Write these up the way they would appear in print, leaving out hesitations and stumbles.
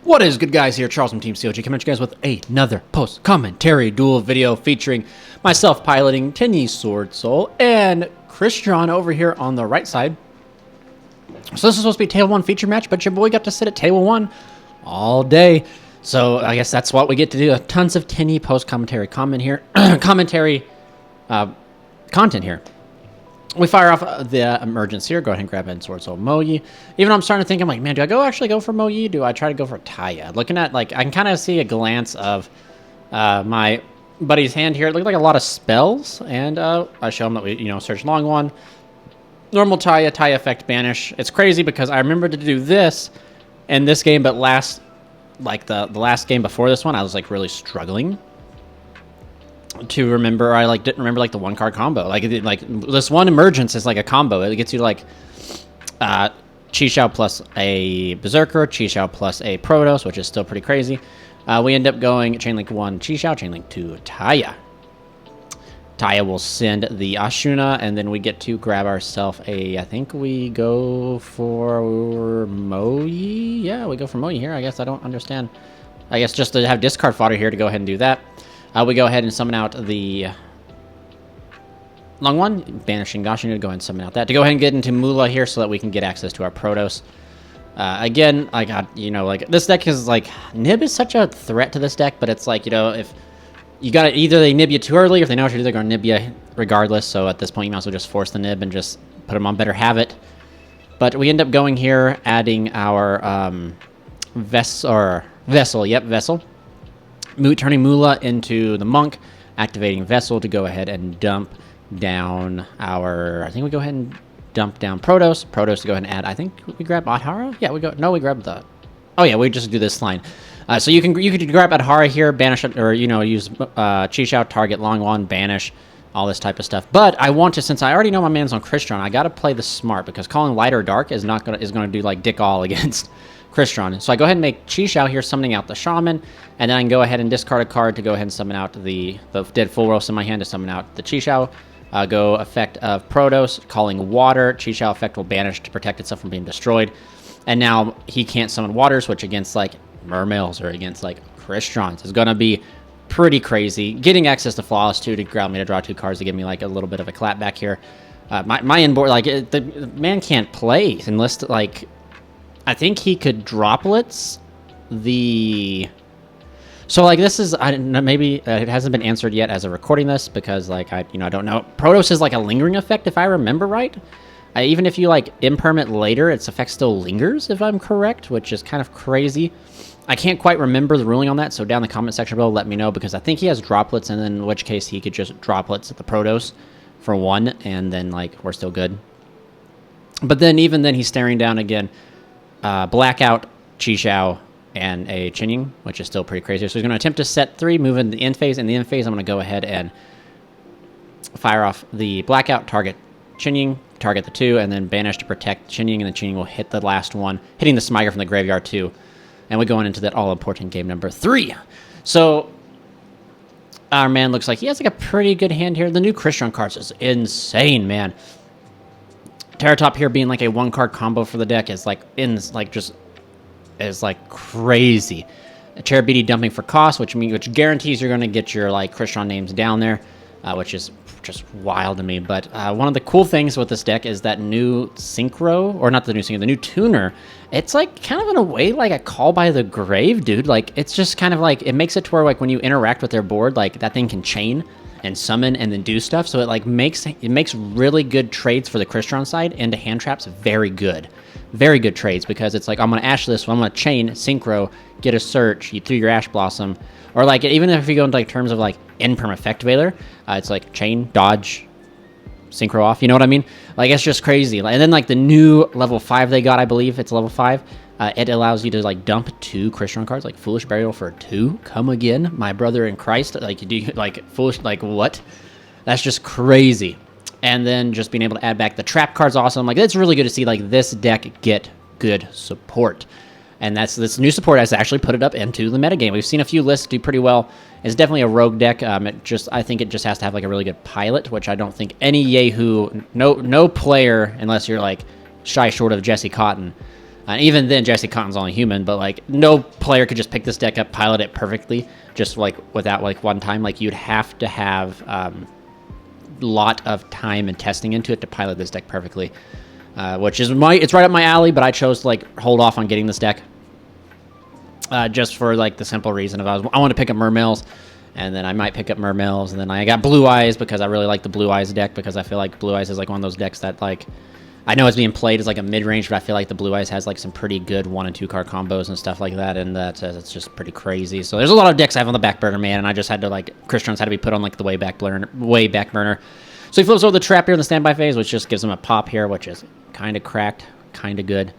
What is good, guys? Here, Charles from Team COG, coming at you guys with another post-commentary duel video featuring myself piloting Tenyi Swordsoul and Crystron over here on the right side. So this is supposed to be a Table 1 feature match, but your boy got to sit at Table 1 all day. So I guess that's what we get to do. Tons of Tenyi post-commentary content here. We fire off the emergence here. Go ahead and grab in Swordsoul Moyi. Even though I'm starting to think, I'm like, man, do I actually go for Moyi? Do I try to go for Taya? Looking at, like, I can kind of see a glance of my buddy's hand here. It looked like a lot of spells, and I show him that we, search long one. Normal Taya, Taya effect, banish. It's crazy because I remember to do this in this game, but the last game before this one, I was, like, really struggling to remember. I didn't remember the one card combo. This one emergence is like a combo. It gets you YuGiOh plus a Berserker, YuGiOh plus a Protos, which is still pretty crazy. We end up going Chainlink 1 YuGiOh, Chainlink 2 Taya. Taya will send the Ashuna, and then we get to grab ourselves I think we go for Moyi. Yeah, we go for Moyi here. I guess I don't understand. I guess just to have discard fodder here to go ahead and do that. We go ahead and summon out the long one, banishing Gashina to go ahead and summon out that. To go ahead and get into Mula here so that we can get access to our Protos. Again, this deck is Nib is such a threat to this deck, but it's if you got it, either they nib you too early, or if they know what you're doing, they're going to nib you regardless. So at this point, you might as well just force the nib and just put them on better habit. But we end up going here, adding our Vessel. Turning Mula into the Monk, activating Vessel to go ahead and dump down our... I think we go ahead and dump down Protos. Protos to go ahead and add... I think we grab Adhara? Yeah, we grab the... Oh yeah, we just do this line. So you can grab Adhara here, banish it, or use YuGiOh, target long one, banish, all this type of stuff. But I want to, since I already know my man's on Crystron, I got to play the smart, because calling light or dark is going to do dick all against Crystron. So I go ahead and make YuGiOh here, summoning out the Shaman, and then I can go ahead and discard a card to go ahead and summon out the Dead Full Roast in my hand to summon out the YuGiOh. Go effect of Protos, calling Water. YuGiOh effect will banish to protect itself from being destroyed. And now he can't summon Water Switch against Mermails or against Crystrons. It's going to be pretty crazy. Getting access to Flawless too to grab me to draw 2 cards to give me a little bit of a clap back here. My inboard, the man can't play unless I think he could droplets the... So, this is... I don't know, maybe it hasn't been answered yet as of recording this, because, I don't know. Protos is, a lingering effect, if I remember right. Even if you, impermanent later, its effect still lingers, if I'm correct, which is kind of crazy. I can't quite remember the ruling on that, so down in the comment section below, let me know, because I think he has droplets, and then in which case he could just droplets at the Protos for 1, and then, we're still good. But then, even then, he's staring down again... Blackout, YuGiOh, and a Tenyi, which is still pretty crazy. So he's going to attempt to set 3, move into the end phase. In the end phase, I'm going to go ahead and fire off the Blackout, target Tenyi, target the 2, and then banish to protect Tenyi, and the Tenyi will hit the last one, hitting the Smiter from the graveyard too. And we're going into that all-important game number 3. So our man looks like he has a pretty good hand here. The new Crystron cards is insane, man. Terratop here being a 1-card combo for the deck is crazy. Cherubiti dumping for cost, which guarantees you're going to get your Crystron names down there, which is just wild to me. But one of the cool things with this deck is that new synchro, or not the new synchro, the new tuner. It's kind of in a way a call by the grave, dude. It's just kind of it makes it to where when you interact with their board, that thing can chain and summon and then do stuff, so it makes really good trades for the Crystron side into hand traps. Very good trades, because it's I'm gonna Ash this one, I'm gonna chain synchro, get a search, you threw your Ash Blossom, or even if you go into terms of imperm effect Veiler, it's chain, dodge, synchro off, you know what I mean? It's just crazy. And then the new level 5 they got, I believe it's level 5. It allows you to dump 2 Crystron cards, Foolish Burial for 2. Come again, my brother in Christ. Foolish, what? That's just crazy. And then just being able to add back the trap cards, awesome. It's really good to see this deck get good support. And this new support has actually put it up into the metagame. We've seen a few lists do pretty well. It's definitely a rogue deck. I think it just has to have a really good pilot, which I don't think any Yahoo, no player, unless you're shy short of Jesse Cotton, Even then, Jesse Cotton's only human, but like no player could just pick this deck up, pilot it perfectly, just like without like one time. Like you'd have to have a lot of time and testing into it to pilot this deck perfectly, which is it's right up my alley. But I chose to like hold off on getting this deck just for like the simple reason of I want to pick up Mermails, and then I might pick up Mermails, and then I got Blue Eyes because I really like the Blue Eyes deck because I feel like Blue Eyes is like one of those decks that like. I know it's being played as like a mid-range, but I feel like the Blue Eyes has like some pretty good 1- and 2-card combos and stuff like that, and it's just pretty crazy. So there's a lot of decks I have on the back burner, man, and I just had to like Crystron's had to be put on like the way back burner. So he flips over the trap here in the standby phase, which just gives him a pop here, which is kind of cracked, kind of good.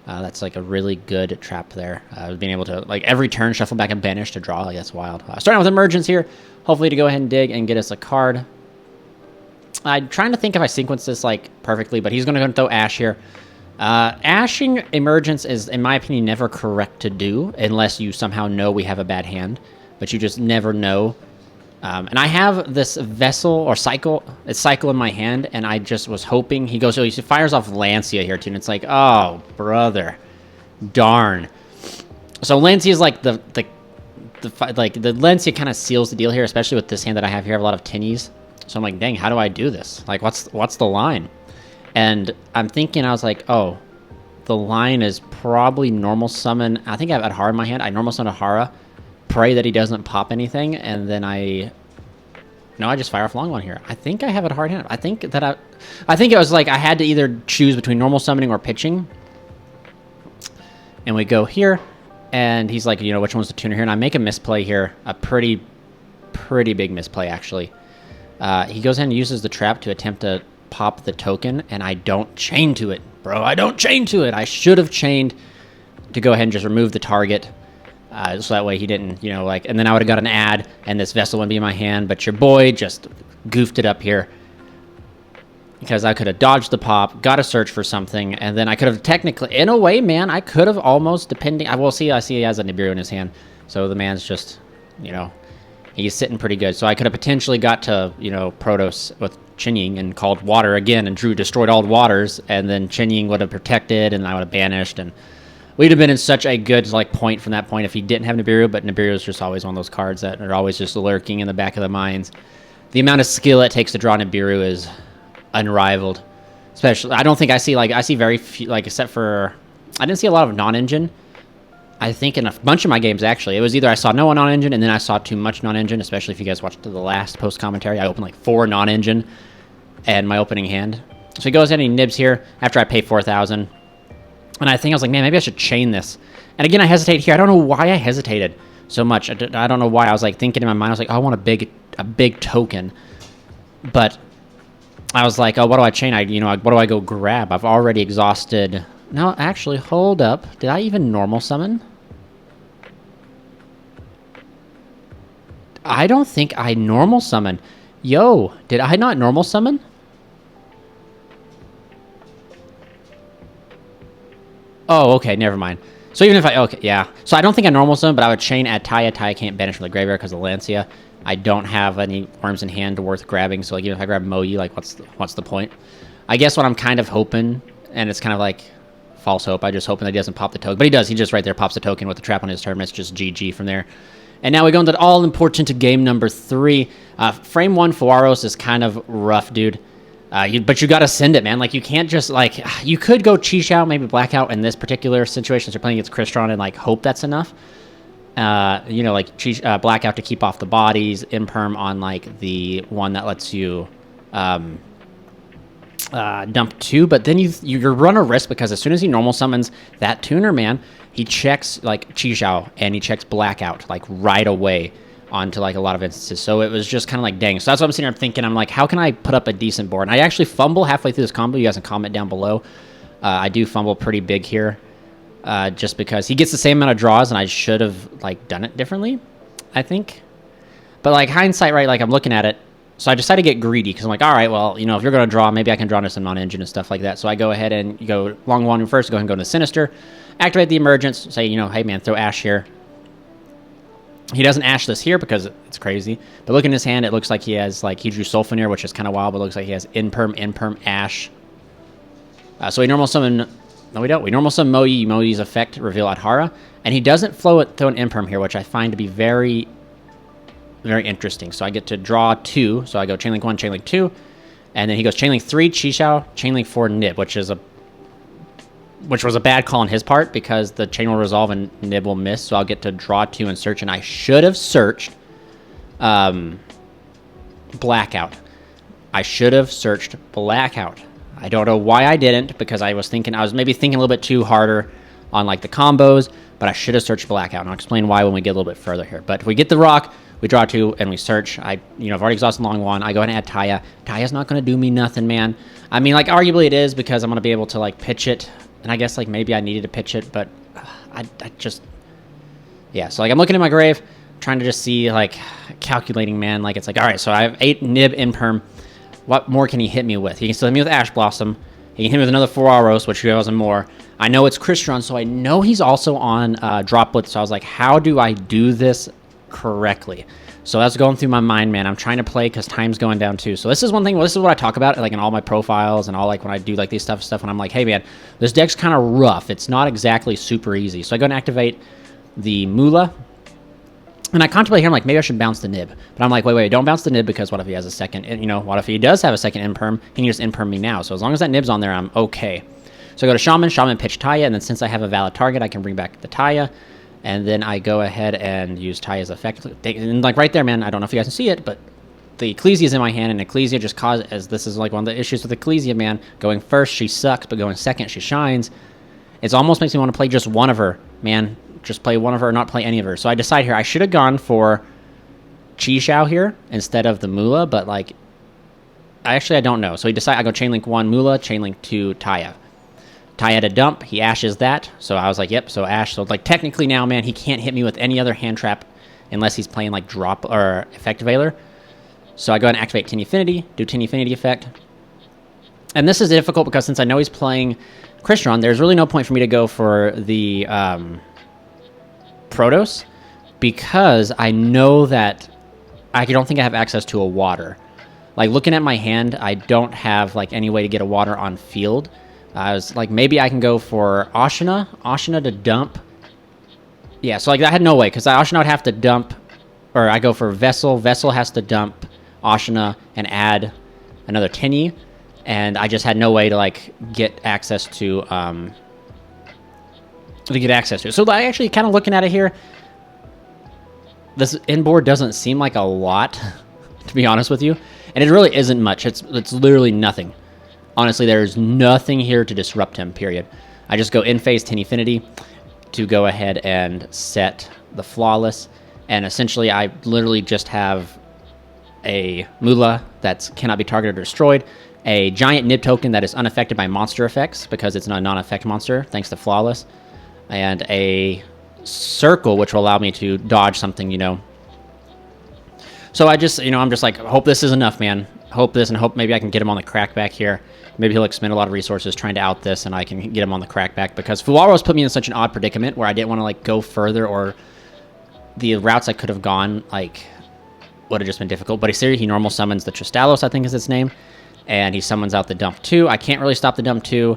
That's like a really good trap there. Being able to like every turn shuffle back and banish to draw, like that's wild. Starting out with Emergence here, hopefully to go ahead and dig and get us a card. I'm trying to think if I sequence this like perfectly, but he's going to go and throw Ash here. Ashing Emergence is, in my opinion, never correct to do unless you somehow know we have a bad hand, but you just never know. And I have this Vessel or Cycle in my hand, and I just was hoping he goes. So he fires off Lancia here too, and it's like, oh brother, darn. So Lancia is like the Lancia kind of seals the deal here, especially with this hand that I have here. I have a lot of Tenyis. So I'm like, dang, how do I do this? Like, what's the line? And I'm thinking, I was like, oh, the line is probably normal summon. I think I have Adhara in my hand. I normal summon Adhara, pray that he doesn't pop anything, and then I just fire off long one here. I think I have Adhara in hand. I think it was like I had to either choose between normal summoning or pitching. And we go here, and he's like, which one's the tuner here? And I make a misplay here, a pretty big misplay actually. He goes ahead and uses the trap to attempt to pop the token, and I don't chain to it. Bro, I don't chain to it. I should have chained to go ahead and just remove the target. So that way he didn't, and then I would have got an ad, and this Vessel wouldn't be in my hand, but your boy just goofed it up here. Because I could have dodged the pop, got to search for something, and then I could have technically, in a way, man, I could have almost, I see he has a Nibiru in his hand, so the man's just, he's sitting pretty good. So I could have potentially got to, Protoss with Tenyi and called Water again and destroyed all the waters, and then Tenyi would have protected, and I would have banished, and we'd have been in such a good point from that point if he didn't have Nibiru, but Nibiru is just always one of those cards that are always just lurking in the back of the minds. The amount of skill it takes to draw Nibiru is unrivaled. Especially, I see very few, except for, I didn't see a lot of non-engine. I think in a bunch of my games, actually, it was either I saw no non-engine, and then I saw too much non-engine, especially if you guys watched the last post-commentary. I opened 4 non-engine and my opening hand. So he goes in and he nibs here after I pay 4,000. And I was like, man, maybe I should chain this. And again, I hesitate here. I don't know why I hesitated so much. I don't know why. I was thinking in my mind, I was like, oh, I want a big token. But I was like, oh, what do I chain? What do I go grab? I've already exhausted. No, actually, hold up. Did I even normal summon? I don't think I normal summon. Yo, did I not normal summon? Oh, okay, never mind. So even if okay, yeah. So I don't think I normal summon, but I would chain at Taya. Taya can't banish from the graveyard because of Lancia. I don't have any worms in hand worth grabbing, so even if I grab Moyi, what's the point? I guess what I'm kind of hoping, and it's kind of false hope, I'm just hoping that he doesn't pop the token. But he does. He just right there pops the token with the trap on his turn. It's just GG from there. And now we go into the all-important game number 3. Frame 1 Fuaros is kind of rough, dude. But you got to send it, man. You can't just, you could go Cheesh out, maybe Blackout in this particular situation. So you're playing against Crystron and, hope that's enough. Blackout to keep off the bodies, Imperm on, the one that lets you dump 2. But then you run a risk because as soon as he normal summons that tuner, man, he checks, Cheesh and he checks Blackout, right away onto a lot of instances. So it was just kind of dang. So that's what I'm sitting here thinking. I'm how can I put up a decent board? And I actually fumble halfway through this combo. You guys can comment down below. I do fumble pretty big here, just because he gets the same amount of draws, and I should have done it differently, I think. But hindsight, right? I'm looking at it. So I decided to get greedy because I'm all right, well, if you're going to draw, maybe I can draw into some non-engine and stuff like that. So I go ahead and you go long one first, go ahead and go into Sinister, activate the Emergence, say, hey man, throw Ash here. He doesn't Ash this here because it's crazy. But look in his hand, it looks like he has, he drew Sulfaneer, which is kind of wild, but it looks like he has Imperm, Ash. So he normal summon no, we don't. We normal summon Moyi. Moyi's effect reveal Adhara, and he doesn't throw an Imperm here, which I find to be very, very interesting. So I get to draw 2. So I go Chainlink 1, Chainlink 2, and then he goes Chainlink 3, Chixiao, Chainlink 4, Nib, which was a bad call on his part because the chain will resolve and Nib will miss. So I'll get to draw 2 and search, and I should have searched Blackout. I should have searched Blackout. I don't know why I didn't, because I was maybe thinking a little bit too harder on like the combos, but I should have searched Blackout, and I'll explain why when we get a little bit further here. But we get the rock, we draw 2, and we search. I've already exhausted Long One. I go ahead and add Taya. Taya's not going to do me nothing, man. I mean, like, arguably it is, because I'm going to be able to, like, pitch it, and I guess, like, maybe I needed to pitch it, but I just... Yeah, so, like, I'm looking at my grave, trying to just see, like, calculating, man. Like, it's like, all right, so I have 8 Nib Imperm. What more can he hit me with? He can still hit me with Ash Blossom. He can hit me with another Fuaros, which he has more. I know it's Crystron, so I know he's also on Droplet. So I was like, how do I do this correctly? So that's going through my mind, man. I'm trying to play because time's going down too. So this is one thing. Well, this is what I talk about, like in all my profiles and all, like when I do like these stuff. And I'm like, hey man, this deck's kind of rough. It's not exactly super easy. So I go and activate the Moolah. And I contemplate here, I'm like, maybe I should bounce the Nib. But I'm like, wait, don't bounce the Nib, because what if he has a second, what if he does have a second Imperm? He can just Imperm me now. So as long as that Nib's on there, I'm okay. So I go to Shaman pitch Taya, and then since I have a valid target, I can bring back the Taya. And then I go ahead and use Taya's effect. And like right there, man, I don't know if you guys can see it, but the Ecclesia is in my hand, and Ecclesia just caused, as this is like one of the issues with Ecclesia, man. Going first, she sucks, but going second, she shines. It almost makes me want to play just one of her, man. Just play one of her or not play any of her. So I decide here, I should have gone for Chixiao here instead of the Moolah, but like, I don't know. So I go Chainlink 1 Moolah, Chainlink 2 Taya. Taya to dump, he ashes that. So I was like, yep, so Ash. So like technically now, man, he can't hit me with any other hand trap unless he's playing like drop or effect veiler. So I go ahead and activate Tenyi Affinity, do Tenyi Affinity effect. And this is difficult because since I know he's playing Crystron, there's really no point for me to go for the Protos, because I know that I don't think I have access to a water. Like looking at my hand, I don't have like any way to get a water on field. I was like, maybe I can go for Ashina to dump. Yeah, so like I had no way, because Ashina would have to dump, or I go for Vessel. Vessel has to dump Ashina and add another Tenyi, and I just had no way to like get access to So I actually kind of looking at it here, this inboard doesn't seem like a lot, to be honest with you, and it really isn't much. It's literally nothing. Honestly, there's nothing here to disrupt him, period. I just go in phase Tenyi Affinity to go ahead and set the Flawless, and essentially I literally just have a Moolah that cannot be targeted or destroyed, a giant Nib token that is unaffected by monster effects because it's not a non-effect monster, thanks to Flawless, and a Circle, which will allow me to dodge something, So I just, I'm just like, hope this is enough, man. Hope this, and hope maybe I can get him on the crackback here. Maybe he'll expend a lot of resources trying to out this, and I can get him on the crackback, because Fuaros put me in such an odd predicament where I didn't want to, like, go further, or the routes I could have gone, like, would have just been difficult. But he normal summons the Tristalos, I think is its name, and he summons out the Dump 2. I can't really stop the Dump 2.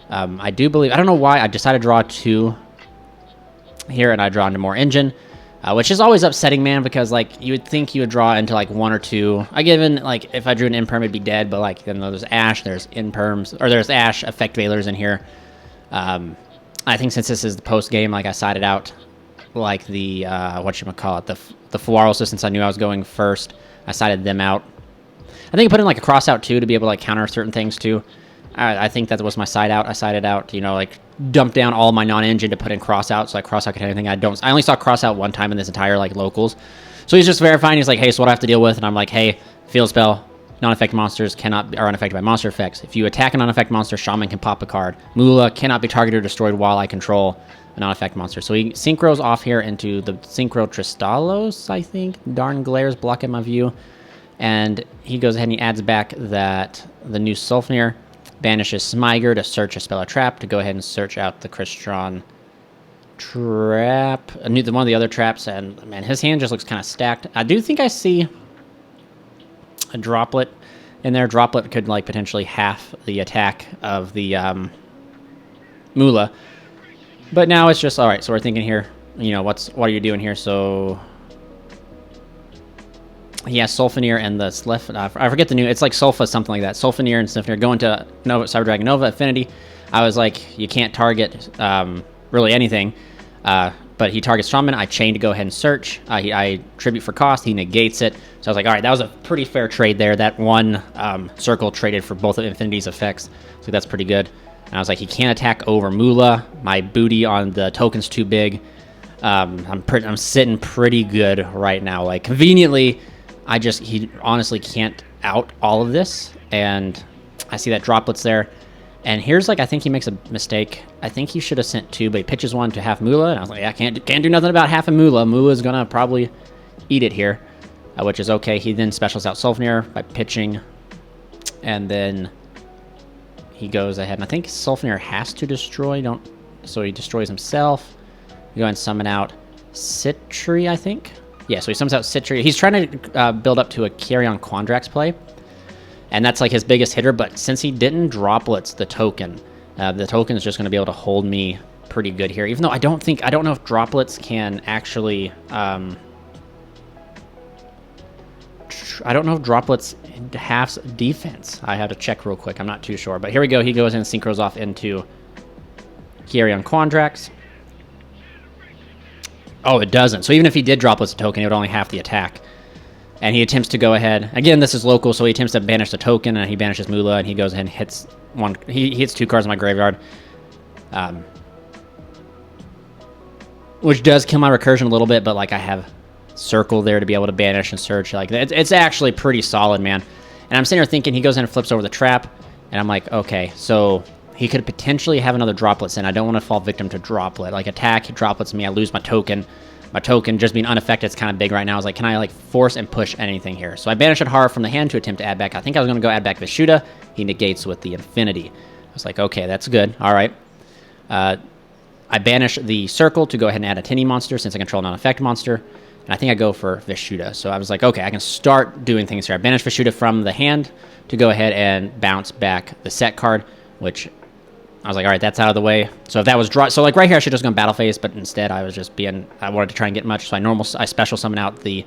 I don't know why, I decided to draw 2 here, and I draw into more Engine. Which is always upsetting, man, because, like, you would think you would draw into, like, 1 or 2. Like, if I drew an Imperm, it'd be dead, but, like, then there's Ash, there's Imperms, or there's Ash Effect Veilers in here. I think since this is the post-game, like, I sided out, like, the, the Fuaros, since I knew I was going first. I sided them out. I think I put in, like, a cross-out, too, to be able to, like, counter certain things, too. I think that was my side out. I sided out, like, dumped down all my non-engine to put in cross out, so like cross out could hit anything. I only saw cross out one time in this entire like locals. So he's just verifying. He's like, hey, so what do I have to deal with? And I'm like, hey, field spell, non-effect monsters are unaffected by monster effects. If you attack a non-effect monster, Shaman can pop a card. Moolah cannot be targeted or destroyed while I control a non-effect monster. So he synchros off here into the Synchro Tristalos, I think. Darn glares blocking my view. And he goes ahead and he adds back the new Sulfnir. Banishes Smyger to search a spell or trap, to go ahead and search out the Crystron trap. One of the other traps, and man, his hand just looks kind of stacked. I do think I see a Droplet in there. Droplet could like potentially half the attack of the Mula. But now it's just, all right, so we're thinking here, you know, what are you doing here? So he has Sulfanir and the I forget the new, it's like Sulfa, something like that. Sulfanir and Sulfanir go into Nova, Cyber Dragon Nova, Affinity. I was like, you can't target really anything. But he targets Strongman. I chain to go ahead and search. I tribute for cost. He negates it. So I was like, all right, that was a pretty fair trade there. That one circle traded for both of Infinity's effects. So that's pretty good. And I was like, he can't attack over Mula. My booty on the token's too big. I'm sitting pretty good right now. Like, conveniently, he honestly can't out all of this. And I see that droplets there. And here's, like, I think he makes a mistake. I think he should have sent 2, but he pitches 1 to half Mula. And I was like, yeah, I can't do nothing about half a Mula. Mula's going to probably eat it here, which is okay. He then specials out Sulfanir by pitching. And then he goes ahead. And I think Sulfanir has to destroy. So he destroys himself. You go ahead and summon out Citri, I think. Yeah, so he summons out Citri. He's trying to build up to a Carrion Quandrax play. And that's like his biggest hitter, but since he didn't droplets the token is just going to be able to hold me pretty good here. Even though I don't know if droplets can actually, I don't know if droplets halves defense. I have to check real quick. I'm not too sure, but here we go. He goes in and synchros off into Carrion Quandrax. Oh, it doesn't. So even if he did droplets the token, it would only half the attack. And he attempts to go ahead. Again, this is local, so he attempts to banish the token, and he banishes Mula, and he goes ahead and hits one. He hits 2 cards in my graveyard, which does kill my recursion a little bit. But like I have Circle there to be able to banish and search. Like it's actually pretty solid, man. And I'm sitting here thinking he goes in and flips over the trap, and I'm like, okay, so he could potentially have another droplets in. I don't want to fall victim to droplet. Like attack, he droplets me, I lose my token. My token just being unaffected is kind of big right now. I was like, can I like force and push anything here? So I banished Adhara from the hand to attempt to add back. I think I was going to go add back Vishuda. He negates with the Infinity. I was like, okay, that's good. All right. I banish the Circle to go ahead and add a Tenyi monster since I control a non-effect monster. And I think I go for Vishuda. So I was like, okay, I can start doing things here. I banish Vishuda from the hand to go ahead and bounce back the set card, which I was like, all right, that's out of the way. So if that was draw, so like right here, I should just go battle phase, but instead I was just I wanted to try and get much. So I special summon out the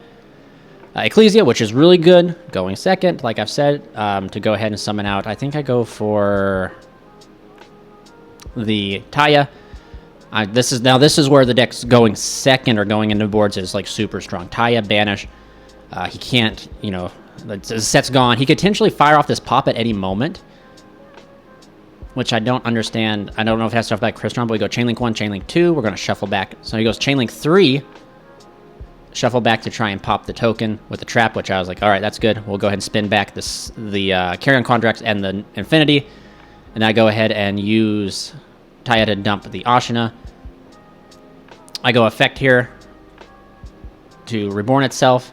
Ecclesia, which is really good. Going second, like I've said, to go ahead and summon out. I think I go for the Taya. This is where the deck's going second or going into boards is like super strong. Taya, banish. He can't, you know, the set's gone. He could potentially fire off this pop at any moment, which I don't understand. I don't know if it has stuff like Crystron, but we go Chainlink 1, Chainlink 2. We're going to shuffle back. So he goes Chainlink 3, shuffle back to try and pop the token with the trap, which I was like, all right, that's good. We'll go ahead and spin back the Carrion Quandrax and the Infinity. And I go ahead and use Taya to dump the Ashina. I go effect here to reborn itself.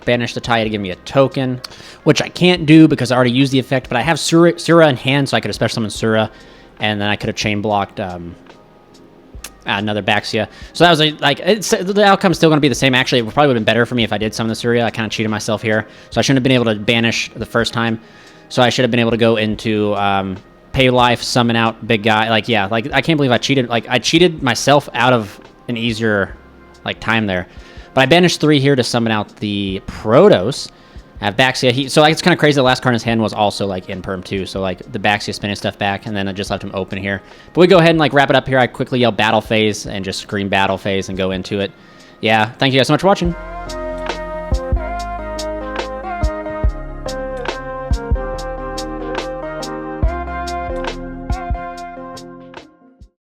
Banish the Taya to give me a token, which I can't do because I already used the effect, but I have Sura in hand, so I could have special summoned Sura, and then I could have chain blocked another Baxia. So that was the outcome's still going to be the same. Actually, it probably would have been better for me if I did summon the Sura. I kind of cheated myself here, so I shouldn't have been able to banish the first time. So I should have been able to go into pay life, summon out big guy. Like, yeah, like I can't believe I cheated. Like I cheated myself out of an easier like time there. But I banished 3 here to summon out the Protoss. I have Baxia. So like, it's kind of crazy. The last card in his hand was also like in perm too. So like the Baxia spinning stuff back, and then I just left him open here. But we go ahead and like wrap it up here. I quickly yell battle phase and just scream battle phase and go into it. Yeah, thank you guys so much for watching.